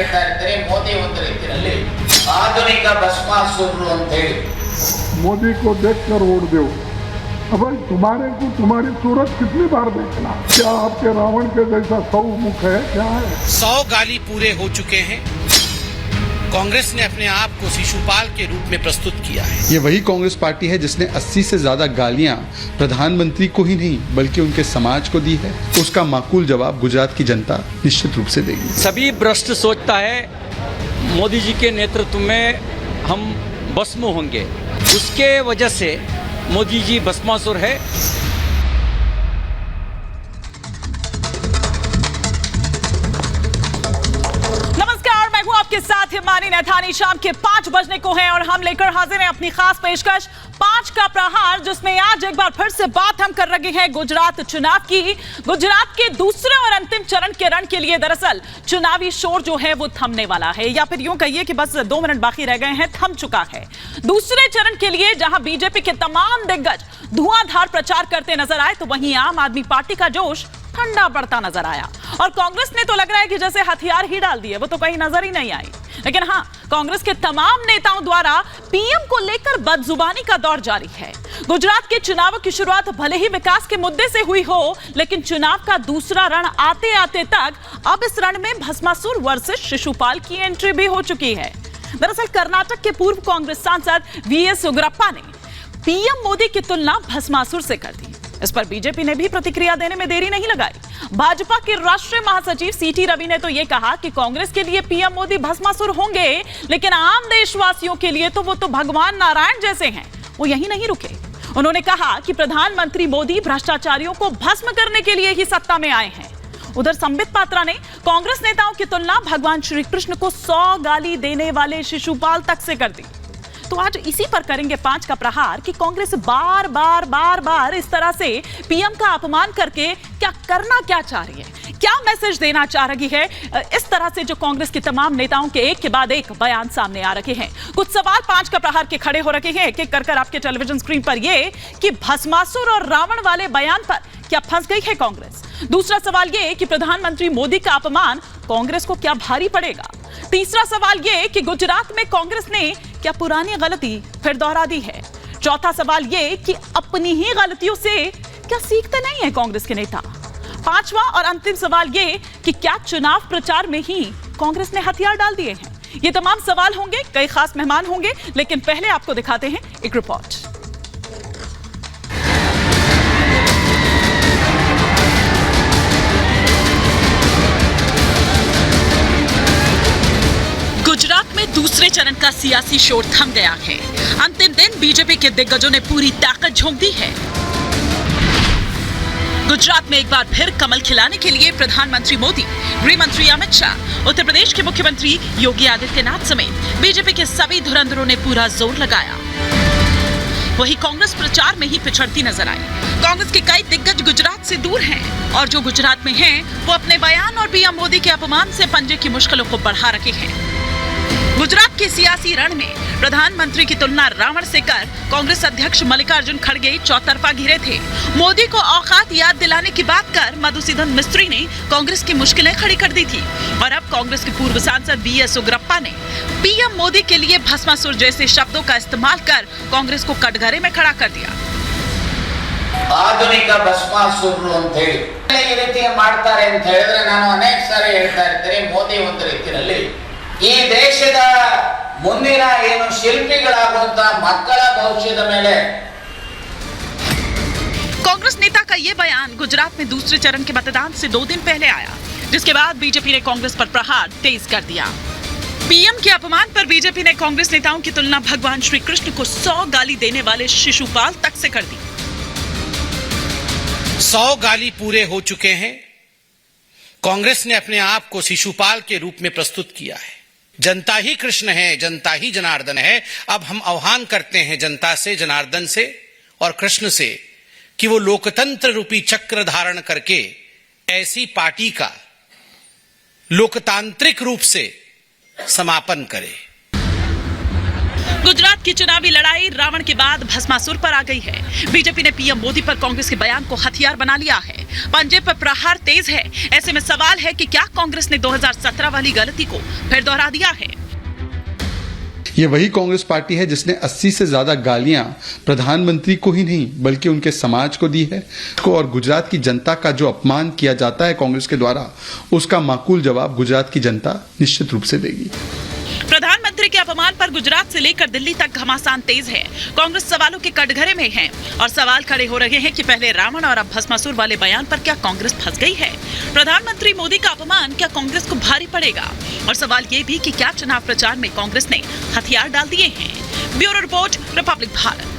ಹೇಳ್ತಾ ಇರ್ತಾರೆ ಮೋದಿ ಒಂದು ರೀತಿಯಲ್ಲಿ ಆಧುನಿಕ ಭಸ್ಮಾಸುರರು ಅಂತ ಹೇಳಿ. मोदी को देखकर वोट दो. अब तुम्हारे को तुम्हारी सूरत कितनी बार देखना? क्या आपके रावण के जैसा 100 मुख है? क्या है? 100 गाली पूरे हो चुके हैं. कांग्रेस ने अपने आप को शिशुपाल के रूप में प्रस्तुत किया है. ये वही कांग्रेस पार्टी है जिसने 80 से ज्यादा गालियां प्रधानमंत्री को ही नहीं बल्कि उनके समाज को दी है. उसका माकूल जवाब गुजरात की जनता निश्चित रूप से देगी. सभी भ्रष्ट सोचता है मोदी जी के नेतृत्व में हम भस्म होंगे. उसके वजह से मोदी जी भस्मासुर है. नमस्कार, मैं हूं आपके साथ हिमानी नैथानी. शाम के 5 बजने को हैं और हम लेकर हाजिर हैं अपनी खास पेशकश 5 का प्रहार, जिसमें आज एक बार फिर से बात हम कर रहे हैं गुजरात चुनाव की. गुजरात के दूसरे और अंतिम चरण के रण के लिए दरअसल चुनावी शोर जो है वो थमने वाला है, या फिर यूं कहिए कि बस 2 मिनट बाकी रह गए हैं, थम चुका है. दूसरे चरण के लिए जहां बीजेपी के तमाम दिग्गज धुआंधार प्रचार करते नजर आए, तो वहीं आम आदमी पार्टी का जोश ठंडा पड़ता नजर आया. और कांग्रेस ने तो लग रहा है कि जैसे हथियार ही डाल दिए, वो तो कहीं नजर ही नहीं आई. लेकिन हां, कांग्रेस के तमाम नेताओं द्वारा पीएम को लेकर बदजुबानी का दौर जारी है. गुजरात के चुनावों की शुरुआत भले ही विकास के मुद्दे से हुई हो, लेकिन चुनाव का दूसरा रण आते आते तक अब इस रण में भस्मासुर वर्सेस शिशुपाल की एंट्री भी हो चुकी है. दरअसल कर्नाटक के पूर्व कांग्रेस सांसद वीएस उग्रप्पा ने पीएम मोदी की तुलना भस्मासुर से कर दी. इस पर बीजेपी ने भी प्रतिक्रिया देने में देरी नहीं लगाई. भाजपा के राष्ट्रीय महासचिव सीटी रवि ने तो यह कहा कि कांग्रेस के लिए पीएम मोदी भस्मासुर होंगे, लेकिन आम देशवासियों के लिए तो वो तो भगवान नारायण जैसे हैं. वो यही नहीं रुके. उन्होंने कहा कि प्रधानमंत्री मोदी भ्रष्टाचारियों को भस्म करने के लिए ही सत्ता में आए हैं. उधर संबित पात्रा ने कांग्रेस नेताओं की तुलना भगवान श्री कृष्ण को 100 गाली देने वाले शिशुपाल तक से कर दी. तो आज इसी पर करेंगे 5 का प्रहार कि कांग्रेस बार बार इस तरह से पीएम का अपमान करके क्या करना क्या चाह रही है, क्या मैसेज देना चाह रही है. इस तरह से जो कांग्रेस के तमाम नेताओं के एक के बाद एक बयान सामने आ रहे हैं. कुछ सवाल 5 का प्रहार के खड़े हो रखे हैं एक एक कर आपके टेलीविजन स्क्रीन पर. ये कि भस्मासुर और रावण वाले बयान पर क्या फंस गई है कांग्रेस. दूसरा सवाल ये कि प्रधानमंत्री मोदी का अपमान कांग्रेस को क्या भारी पड़ेगा. तीसरा सवाल ये कि गुजरात में कांग्रेस ने क्या पुरानी गलती फिर दोहरा दी है. चौथा सवाल ये कि अपनी ही गलतियों से क्या सीखते नहीं है कांग्रेस के नेता. पांचवा और अंतिम सवाल ये कि क्या चुनाव प्रचार में ही कांग्रेस ने हथियार डाल दिए हैं. ये तमाम सवाल होंगे, कई खास मेहमान होंगे, लेकिन पहले आपको दिखाते हैं एक रिपोर्ट. गुजरात में दूसरे चरण का सियासी शोर थम गया है. अंतिम दिन बीजेपी के दिग्गजों ने पूरी ताकत झोंक दी है. गुजरात में एक बार फिर कमल खिलाने के लिए प्रधानमंत्री मोदी, गृह मंत्री अमित शाह, उत्तर प्रदेश के मुख्यमंत्री योगी आदित्यनाथ समेत बीजेपी के सभी धुरंधरों ने पूरा जोर लगाया. वहीं कांग्रेस प्रचार में ही पिछड़ती नजर आई. कांग्रेस के कई दिग्गज गुजरात से दूर हैं और जो गुजरात में हैं, वो अपने बयान और पीएम मोदी के अपमान से पंजे की मुश्किलों को बढ़ा रखे हैं. गुजरात के सियासी रण में प्रधानमंत्री की तुलना रावण से कर कांग्रेस अध्यक्ष मल्लिकार्जुन खड़गे चौतरफा घिरे थे. मोदी को औकात याद दिलाने की बात कर मधुसूदन मिस्त्री ने कांग्रेस की मुश्किलें खड़ी कर दी थी. और अब कांग्रेस के पूर्व सांसद वीएस उग्रप्पा ने पीएम मोदी के लिए भस्मासुर जैसे शब्दों का इस्तेमाल कर कांग्रेस को कटघरे में खड़ा कर दिया. ಆಧುನಿಕ ಭಸ್ಮಾಸುರರು ಅಂತ ಹೇಳಿ ಈ ರೀತಿ ಮಾಡ್ತಾರೆ ಅಂತ ಹೇಳಿದ್ರೆ ನಾನು ಅನೇಕ ಸಾರಿ ಹೇಳ್ತಾ ಇರ್ತೀನಿ, ಮೋದಿ ಒಂದು ರೀತಿಯಲ್ಲಿ ಈ ದೇಶದ ಮುಂದಿನ ಏನು ಶಿಲ್ಪಿಗಳಾಗುವಂತ ಮಕ್ಕಳ ಭವಿಷ್ಯದ ಮೇಲೆ. कांग्रेस नेता का यह बयान गुजरात में दूसरे चरण के मतदान से 2 दिन पहले आया, जिसके बाद बीजेपी ने कांग्रेस पर प्रहार तेज कर दिया. पीएम के अपमान पर बीजेपी ने कांग्रेस नेताओं की तुलना भगवान श्री कृष्ण को 100 गाली देने वाले शिशुपाल तक से कर दी. 100 गाली पूरे हो चुके हैं. कांग्रेस ने अपने आप को शिशुपाल के रूप में प्रस्तुत किया है. जनता ही कृष्ण है, जनता ही जनार्दन है. अब हम आह्वान करते हैं जनता से, जनार्दन से और कृष्ण से कि वो लोकतंत्र रूपी चक्र धारण करके ऐसी पार्टी का लोकतांत्रिक रूप से समापन करे. गुजरात की चुनावी लड़ाई रावण के बाद भस्मासुर पर आ गई है। बीजेपी ने पीएम मोदी पर कांग्रेस के बयान को हथियार बना लिया है। पंजे पर प्रहार तेज है। ऐसे में सवाल है कि क्या कांग्रेस ने 2017 वाली गलती को फिर दोहरा दिया है? ये वही कांग्रेस पार्टी है जिसने 80 से ज्यादा गालियां प्रधानमंत्री को ही नहीं बल्कि उनके समाज को दी है और गुजरात की जनता का जो अपमान किया जाता है कांग्रेस के द्वारा, उसका माकूल जवाब गुजरात की जनता निश्चित रूप से देगी। प्रधानमंत्री के अपमान पर गुजरात से लेकर दिल्ली तक घमासान तेज है। कांग्रेस सवालों के कटघरे में है और सवाल खड़े हो रहे हैं कि पहले रावण और अब भस्मासुर वाले बयान पर क्या कांग्रेस फंस गई है? प्रधानमंत्री मोदी का अपमान क्या कांग्रेस को भारी पड़ेगा? और सवाल ये भी कि क्या चुनाव प्रचार में कांग्रेस ने हथियार डाल दिए हैं? Bureau report, Republic Bharat.